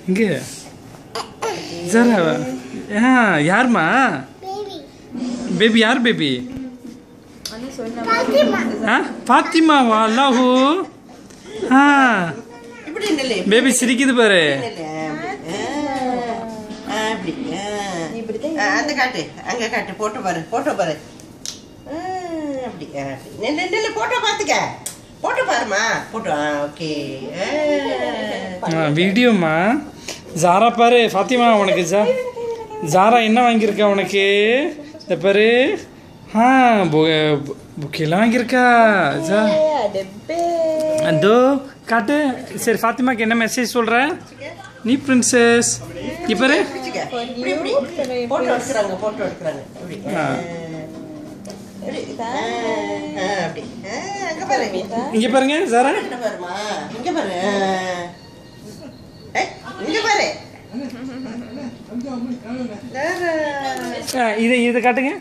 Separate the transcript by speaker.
Speaker 1: இங்க ஜரா யார்மா பேபி யார் பேபி பாத்திமாவா அல்லாஹூ பேபி சிரிக்குது பாரு
Speaker 2: அந்த காட்டு அங்க காட்டு போட்டோ பாரு அப்படி நெல்ல போட்டோ பாத்துக்க போட்டோ பாருமா போட்டோ ஓகே
Speaker 1: வீடியோமா ஜாரா பாரு ஃபாத்திமா உனக்கு ஜாரா என்ன வாங்கியிருக்கா உனக்கு இந்த பாரு புக்கெல்லாம் வாங்கியிருக்கா அதோ காட்டு சரி ஃபாத்திமாக்கு என்ன மெசேஜ் சொல்ற நீ பிரின்சஸ் இப்போ
Speaker 2: போட்டோ எடுக்கிறாங்க
Speaker 1: இங்க பாருங்க ஜாரா
Speaker 2: இங்க பாரு
Speaker 1: இதை காட்டுங்க